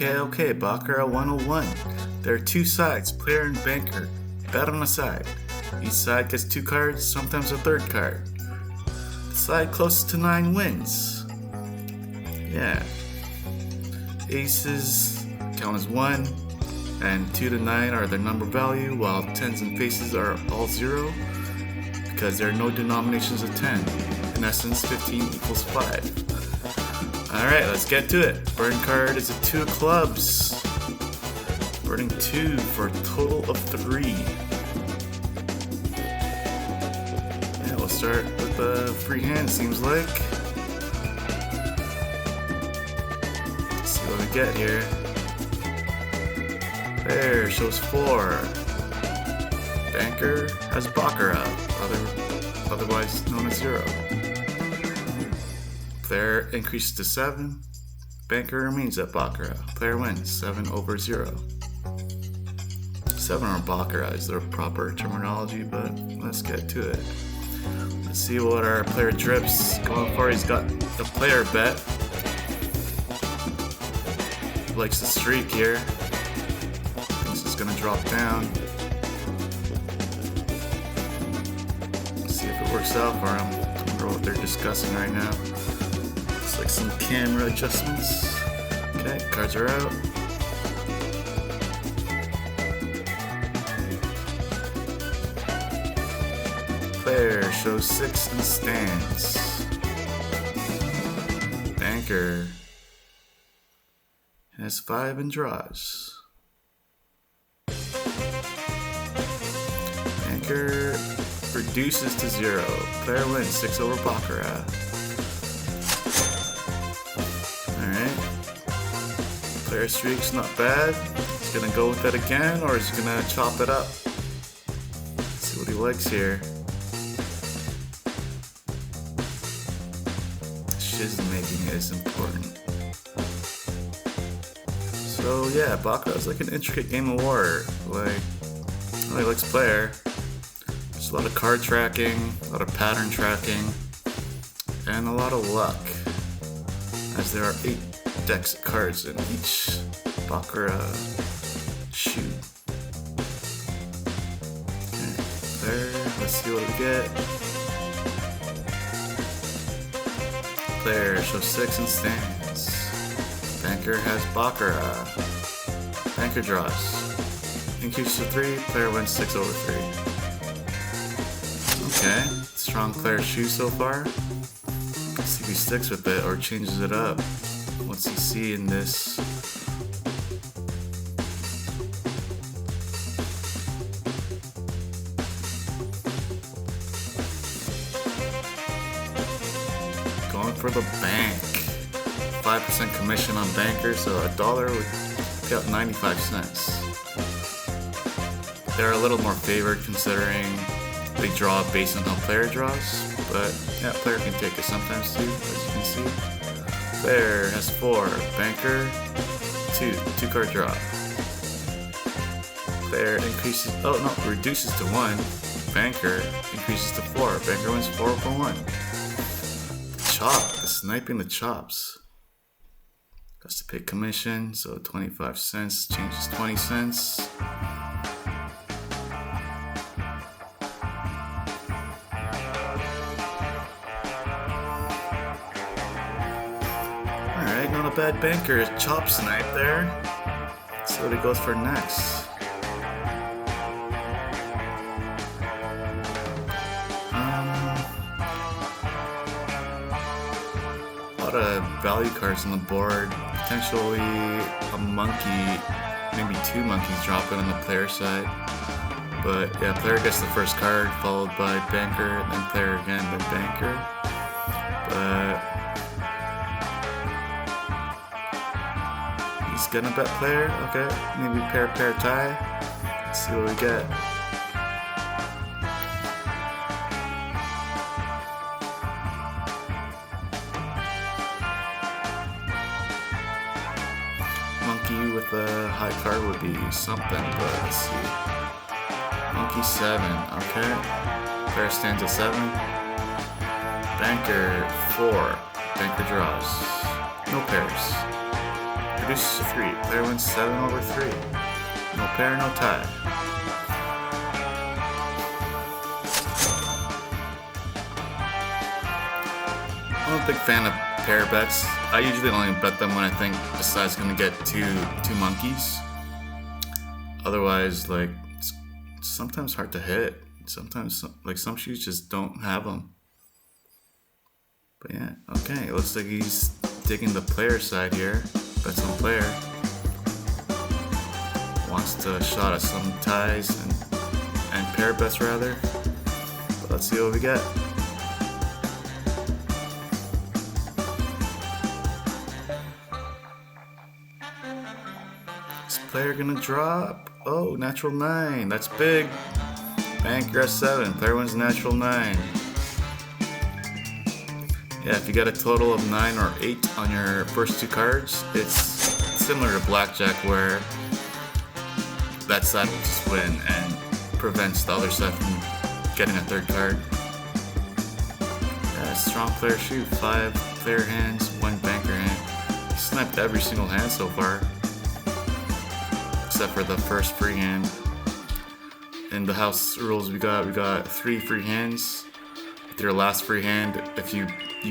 Okay, Baccarat 101. There are two sides, player and banker. Bet on a side. Each side gets 2 cards, sometimes a third card. The side closest to 9 wins. Yeah. Aces count as 1, and 2 to 9 are their number value, while 10s and faces are all 0, because there are no denominations of 10. In essence, 15 equals 5. Alright, let's get to it. Burn card is a 2 of clubs. Burning 2 for a total of 3. Yeah, we'll start with a free hand, seems like. Let's see what we get here. There, shows 4. Banker has Baccarat, otherwise known as 0. Player increases to 7. Banker remains at Baccarat. Player wins 7 over 0. 7 or Baccarat is the proper terminology, but let's get to it. Let's see what our player Drips going for. He's got the player bet. Likes the streak here. Thinks it's gonna drop down. Let's see if it works out for him. I wonder what they're discussing right now. Looks like some camera adjustments. Okay, cards are out. Player shows 6 and stands. Banker has 5 and draws. Banker reduces to 0. Player wins 6 over Baccarat. Alright. Player streak's not bad. He's gonna go with that again, or is he gonna chop it up? Let's see what he likes here. Shiz making is important. So yeah, Baccarat's like an intricate game of war. He likes player. There's a lot of card tracking, a lot of pattern tracking, and a lot of luck. As there are 8 decks of cards in each Baccarat shoe. Okay, there, let's see what we get. Player shows 6 and stands. Banker has Baccarat. Banker draws. Increases to 3, player wins 6 over 3. Okay, strong player shoe so far. Let's see if he sticks with it or changes it up. What's he see in this? Going for the bank. 5% commission on banker, so $1 would pay out 95 cents. They're a little more favored considering they draw based on how player draws, but yeah, player can take it sometimes too, as you can see. Player has 4, banker 2 card draw. Player reduces to 1, banker increases to 4, banker wins 4 over 1. The sniping the chops. Has to pay commission, so 25 cents changes 20 cents. Alright, not a bad banker. Chop snipe there. Let's see what he goes for next. A lot of value cards on the board. Potentially a monkey, maybe 2 monkeys dropping on the player side. But yeah, player gets the first card, followed by banker, then player again, then banker. But he's gonna bet player. Okay, maybe pair tie. Let's see what we get. Monkey with a high card would be something, but let's see. Monkey 7, okay. Player stands at 7. Banker 4. Banker draws. No pairs. increases to 3. Player wins 7 over 3. No pair, no tie. I'm a big fan of pair bets. I usually only bet them when I think the side's gonna get two monkeys. Otherwise, like, it's sometimes hard to hit. Sometimes, like, some shoes just don't have them. But yeah, okay, it looks like he's taking the player side here. Bets on player. Wants to shot at some ties and pair bets rather. But let's see what we get. Is player gonna drop? Oh, natural 9. That's big. Banker S7. Player wins natural 9. Yeah, if you get a total of 9 or 8 on your first 2 cards, it's similar to blackjack where that side will just win and prevents the other side from getting a third card. Yeah, strong player shoot. 5 player hands, 1 banker hand. He sniped every single hand so far, except for the first free hand. In the house rules, we got 3 free hands. With your last free hand, if you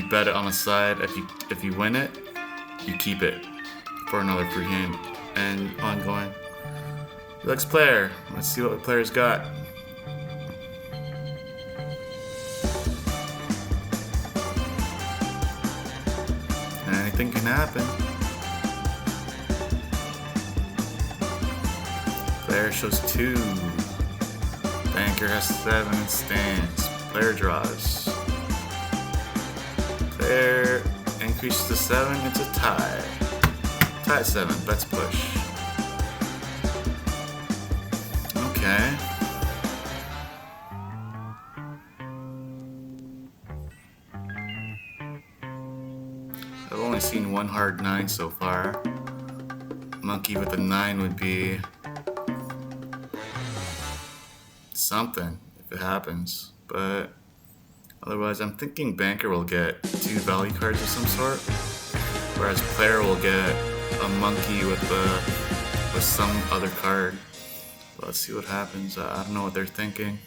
bet it on the side, if you win it, you keep it for another free hand and ongoing. Next player. Let's see what the player's got. Anything can happen. Player shows 2. Banker has 7 and stands. Player draws. Player increases to 7. It's a tie. Tie 7. Bets push. Okay. I've only seen 1 hard 9 so far. Monkey with a 9 would be something if it happens, but otherwise I'm thinking banker will get 2 value cards of some sort, whereas player will get a monkey with some other card. But let's see what happens. I don't know what they're thinking.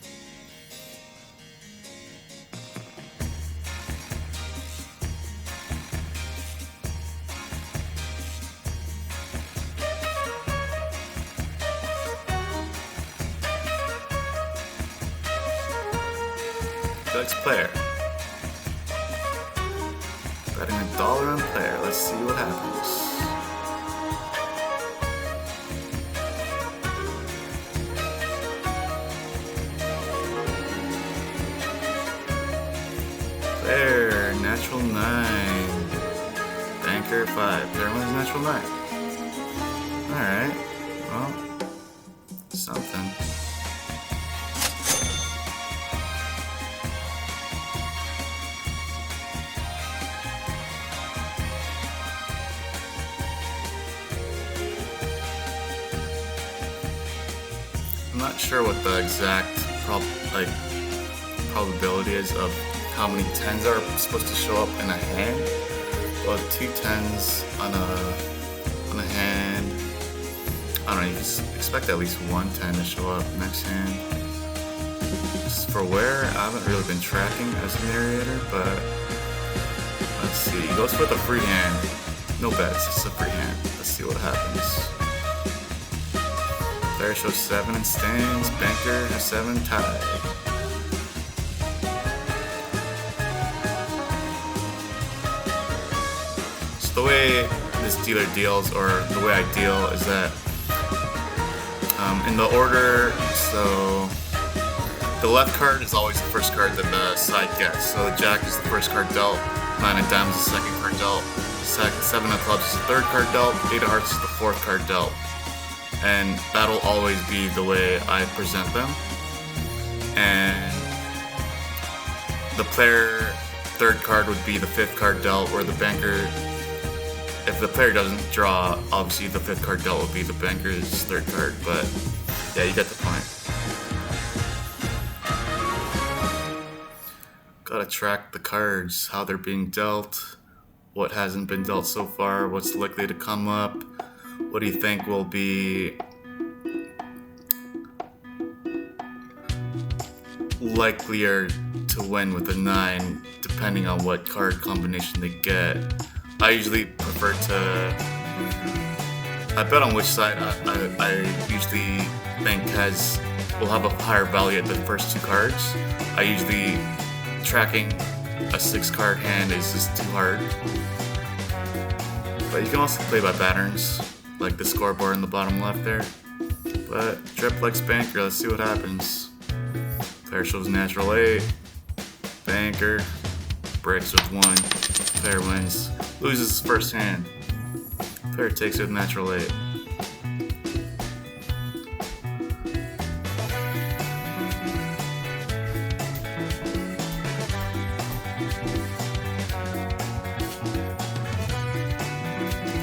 Next player. Betting $1 on player. Let's see what happens. Player, natural 9. Banker 5. Player wins natural 9. Alright. Well, something. I'm not sure what the exact probability is of how many 10s are supposed to show up in a hand. Well, 2 10s on a hand. I don't know, you just expect at least 1 10 to show up next hand. Just for where, I haven't really been tracking as a narrator, but let's see. He goes for the free hand. No bets, it's a free hand. Let's see what happens. Player shows 7 and stands. Banker has 7 tie. So the way this dealer deals, or the way I deal, is that in the order, so the left card is always the first card that the side gets. So the jack is the first card dealt, 9 of diamonds is the second card dealt, 7 of clubs is the third card dealt, 8 of hearts is the fourth card dealt. And that'll always be the way I present them. And the player third card would be the 5th card dealt, where the banker, if the player doesn't draw, obviously the 5th card dealt will be the banker's 3rd card, but yeah, you get the point. Gotta track the cards, how they're being dealt, what hasn't been dealt so far, what's likely to come up. what do you think will be likelier to win with a 9, depending on what card combination they get? I usually prefer to... I bet on which side I usually think will have a higher value at the first 2 cards. I usually... tracking a 6-card hand is just too hard. But you can also play by patterns, like the scoreboard in the bottom left there. But triplex banker, let's see what happens. Player shows natural 8. Banker breaks with 1. Player wins. Loses his first hand. Player takes it with natural 8.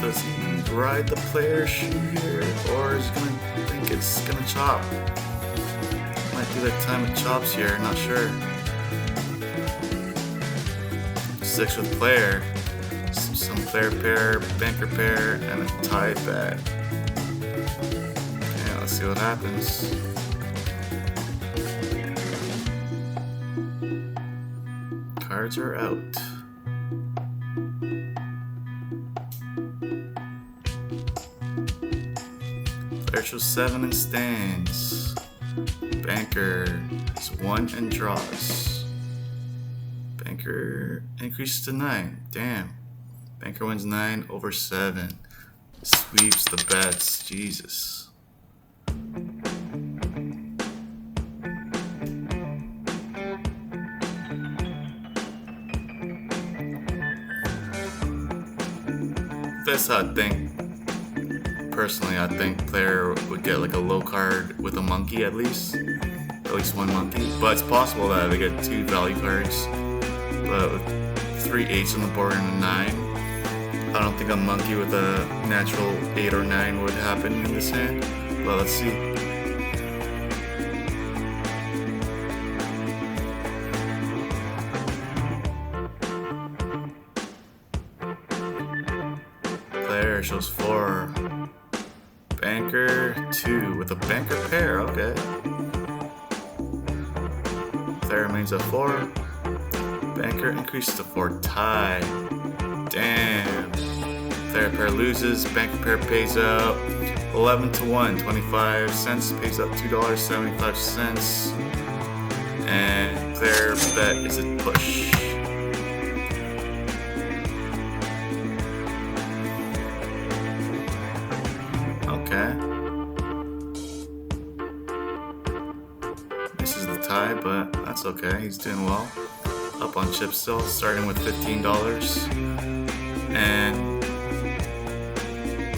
Does he ride the player shoe here, or is he gonna think it's gonna chop? Might be the time it chops here, not sure. 6 with player. Some player pair, banker pair, and a tie bet. Okay, let's see what happens. Cards are out. Player shows 7 and stands. Banker is 1 and draws. Banker increases to 9. Damn. Banker wins 9 over 7. Sweeps the bets. Jesus. That's how I think. Personally, I think player would get like a low card with a monkey at least 1 monkey. But it's possible that they get 2 value cards. But with 3 8s on the board and a 9, I don't think a monkey with a natural 8 or 9 would happen in this hand. But let's see. Player shows 4. Banker 2 with a banker pair, okay. Player remains at 4. Banker increases to 4. Tie. Damn. Player pair loses. Banker pair pays out 11 to 1. 25 cents pays out $2.75. And player bet is a push. Okay. This is the tie, but that's okay. He's doing well. Up on chip still, starting with $15. And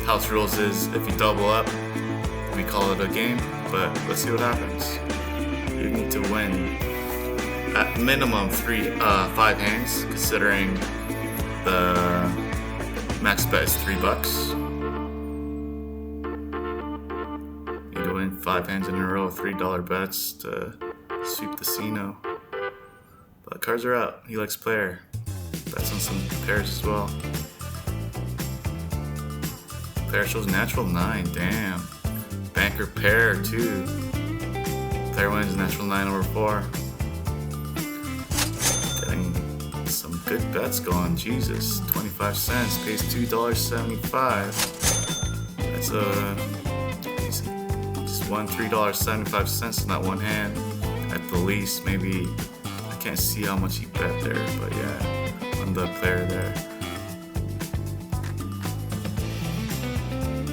house rules is if you double up, we call it a game. But let's see what happens. You need to win at minimum 5 hands, considering the max bet is $3. 5 hands in a row, $3 bets to sweep the Sino. But cards are out. He likes player. Bets on some pairs as well. Player shows natural 9. Damn. Banker pair 2. Player wins natural 9 over 4. Getting some good bets going. Jesus. 25 cents pays $2.75. That's a won $3.75 in that one hand at the least. Maybe I can't see how much he bet there, but yeah, on the player there.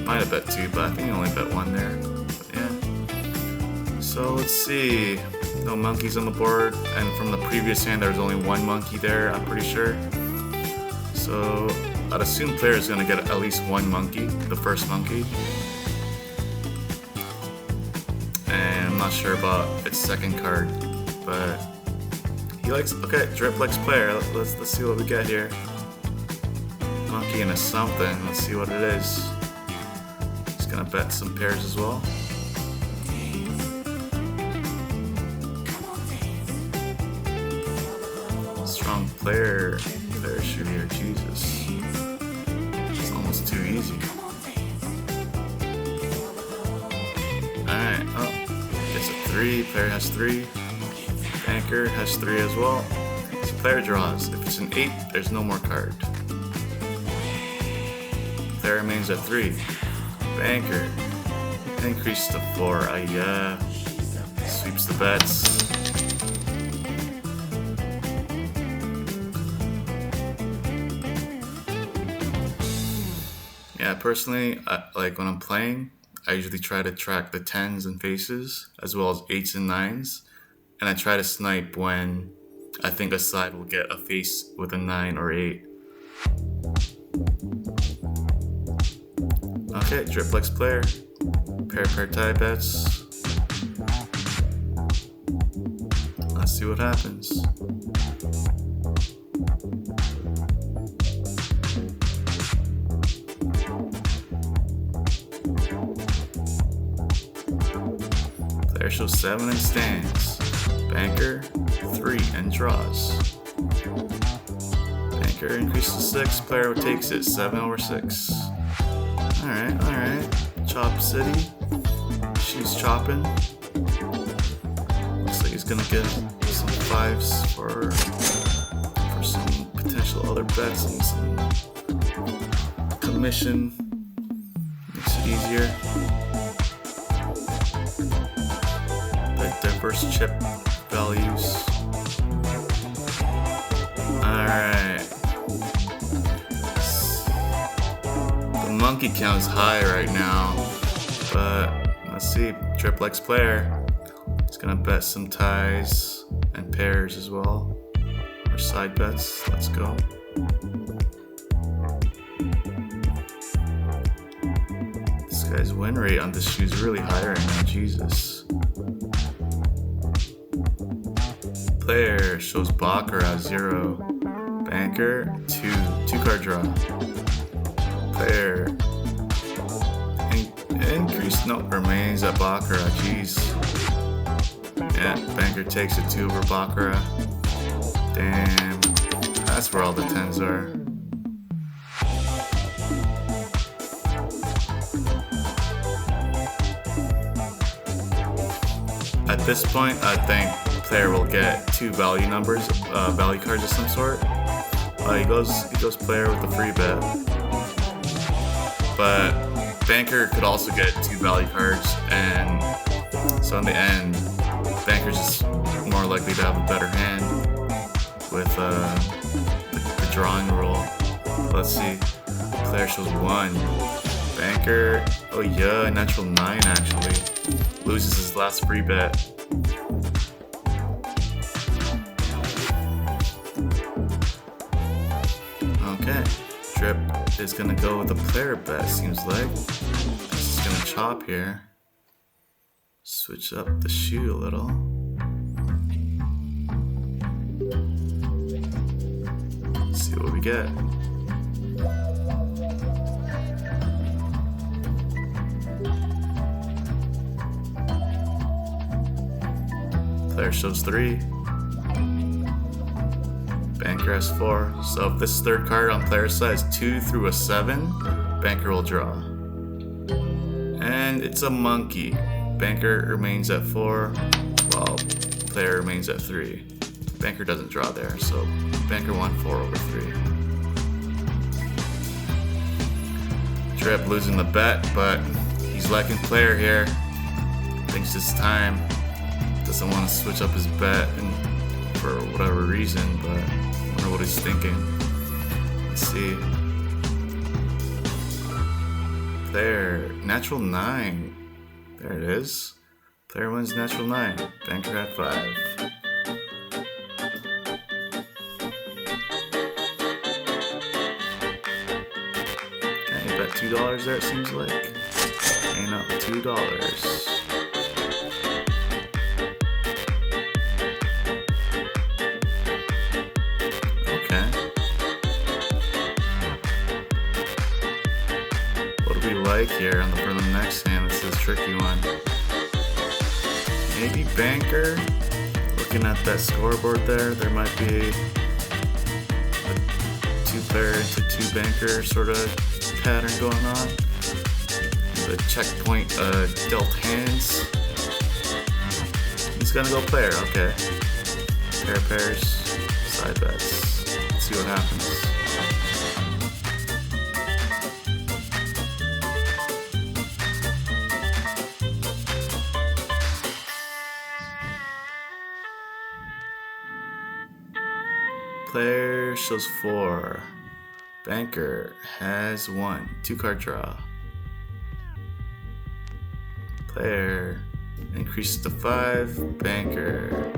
Might have bet 2, but I think he only bet 1 there. But yeah. So let's see. No monkeys on the board, and from the previous hand there was only 1 monkey there, I'm pretty sure. So I'd assume player is gonna get at least 1 monkey, the first monkey. Not sure about its second card, but he likes. Okay, triplex player. Let's see what we get here. Monkey and a something. Let's see what it is. He's gonna bet some pairs as well. Strong player shoot here. Jesus, it's almost too easy. Alright, oh, gets a 3, player has 3. Banker has 3 as well. So player draws. If it's an 8, there's no more card. Player remains at 3. Banker. Increase to 4. Sweeps the bets. Yeah, personally, like when I'm playing, I usually try to track the 10s and faces, as well as 8s and 9s. And I try to snipe when I think a side will get a face with a 9 or 8. Okay, triplex player. Pair tie bets. Let's see what happens. Player shows 7 and stands. Banker 3 and draws. Banker increases to 6. Player takes it 7 over 6. Alright. Chop City. She's chopping. Looks like he's gonna get some 5s for some potential other bets and some commission. Makes it easier. The diverse chip values. Alright. The monkey count is high right now, but let's see. Triplex player. He's gonna bet some ties and pairs as well. Or side bets. Let's go. This guy's win rate on this shoe is really high right now. Jesus. Player shows Baccarat 0. Banker 2 card draw. Player remains at Baccarat. Jeez. Yeah, Banker takes it 2 over Baccarat. Damn, that's where all the 10s are. At this point, I think player will get 2 value numbers, value cards of some sort. He goes player with the free bet, but Banker could also get 2 value cards, and so in the end, Banker's just more likely to have a better hand with the drawing rule. Let's see. Player shows 1. Banker, oh yeah, natural 9 actually. Loses his last free bet. Okay, Trip is gonna go with the player bet, seems like. He's just gonna chop here. Switch up the shoe a little. See what we get. Player shows 3. Banker has 4. So if this third card on player side is 2 through a 7, Banker will draw. And it's a monkey. Banker remains at 4, while player remains at 3. Banker doesn't draw there, so Banker won 4 over 3. Trip losing the bet, but he's liking player here. Thinks it's time. Doesn't want to switch up his bet and for whatever reason, but I wonder what he's thinking. Let's see. Player, natural 9. There it is. Player wins natural 9. Banker at 5. Okay, you bet $2 there, it seems like. Ain't up $2. Like here for the next hand. This is a tricky one. Maybe Banker. Looking at that scoreboard there might be a 2 player into 2 banker sort of pattern going on. The checkpoint dealt hands. He's gonna go player, okay. Pair pairs, side bets. Let's see what happens. Player shows 4. Banker has 1. 2-card draw. Player increases to 5. Banker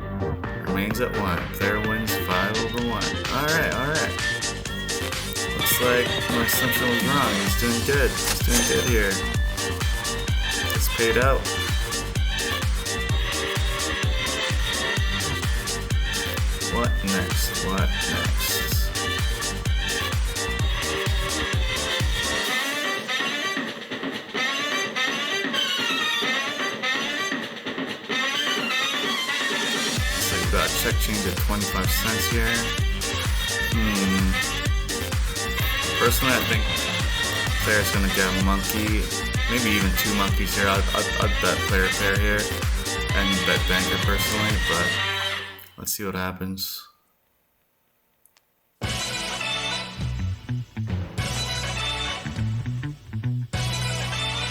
remains at 1. Player wins 5 over 1. Alright. Looks like my assumption was wrong. He's doing good. He's doing good here. It's paid out. What next? What next? So you got check change at 25 cents here. Personally, I think player's gonna get a monkey, maybe even 2 monkeys here. I'd bet player pair here and bet banker personally, but let's see what happens.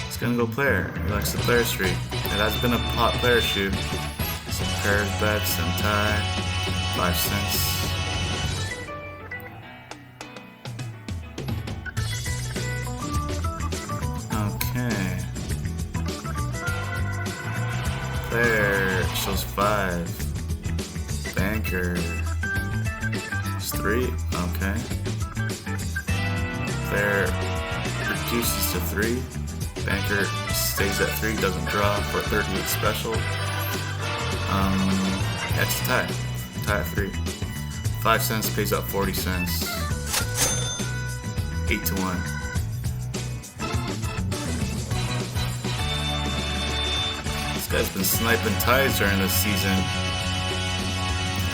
He's gonna go player. He likes the player streak. It has been a pot player shoot. Some pairs bets and tie. 5 cents. Okay. Player shows 5. Banker is 3. Okay. Player reduces to 3. Banker stays at 3, doesn't draw for 38 special. That's a tie. Tie at 3. 5 cents pays out 40 cents. 8 to 1. This guy's been sniping ties during this season.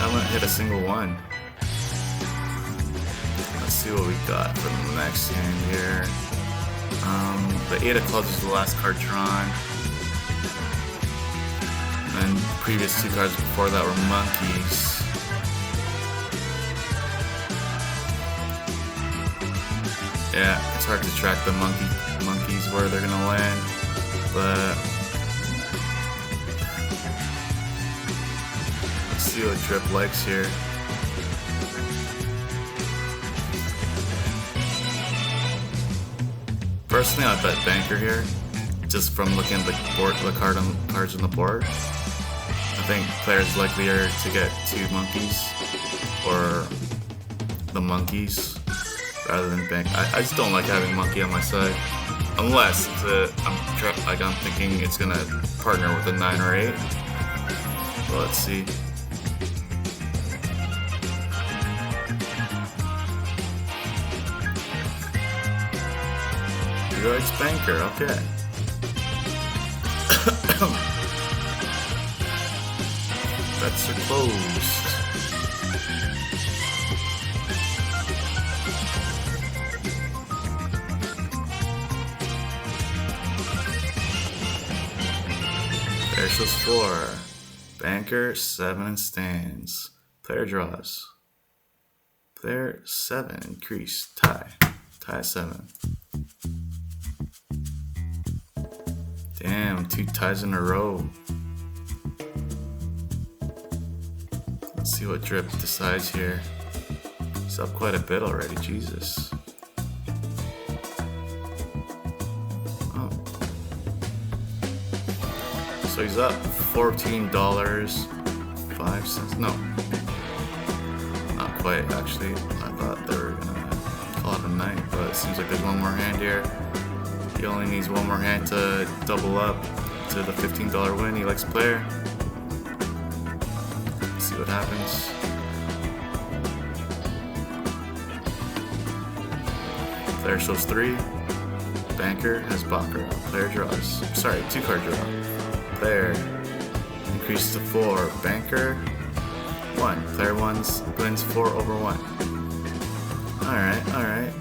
I haven't hit a single one. Let's see what we got for the next hand here. The 8 of clubs is the last card drawn. And the previous 2 cards before that were monkeys. Yeah, it's hard to track the monkeys where they're gonna land, but let's see what Drip likes here. Personally, I bet banker here, just from looking at the board, the cards on the board. I think players likelier to get 2 monkeys or the monkeys rather than bank. I just don't like having monkey on my side, unless it's I'm thinking it's gonna partner with a 9 or 8. Well, let's see. He likes banker, okay. Bets are closed. Player shows 4. Banker 7 stands. Player draws. Player 7 increase. Tie. Tie 7. Damn, 2 ties in a row. Let's see what Drip decides here. He's up quite a bit already, Jesus. Oh. So he's up $14, 5 cents. No. Not quite, actually. I thought they were gonna call it a night, but it seems like there's one more hand here. He only needs one more hand to double up to the $15 win. He likes player. Let's see what happens. Player shows 3. Banker has Baccarat. Player draws. Sorry, 2-card draw. Player increases to 4. Banker 1. Player wins 4 over 1. Alright.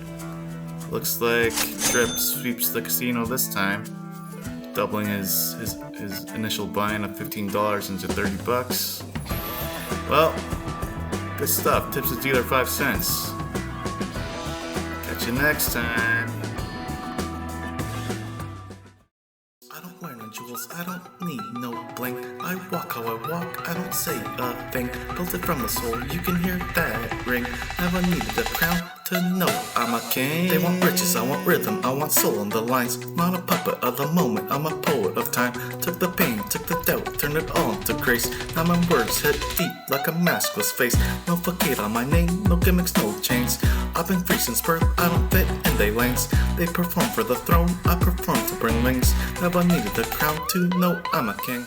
Looks like Drip sweeps the casino this time. doubling his initial buying of $15 into $30. Well, good stuff. Tips the dealer 5 cents. Catch you next time. I don't wear no jewels, I don't need no bling. I walk how I walk, I don't say a thing. Built it from the soul, you can hear that ring. Never needed a crown to know I'm a king. They want riches, I want rhythm, I want soul in the lines. Not a puppet of the moment, I'm a poet of time. Took the pain, took the doubt, turned it all into grace. Now my words hit deep like a maskless face. No facade on my name, no gimmicks, no chains. I've been free since birth, I don't fit in they lanes. They perform for the throne, I perform to bring wings. Never needed the crown to know I'm a king.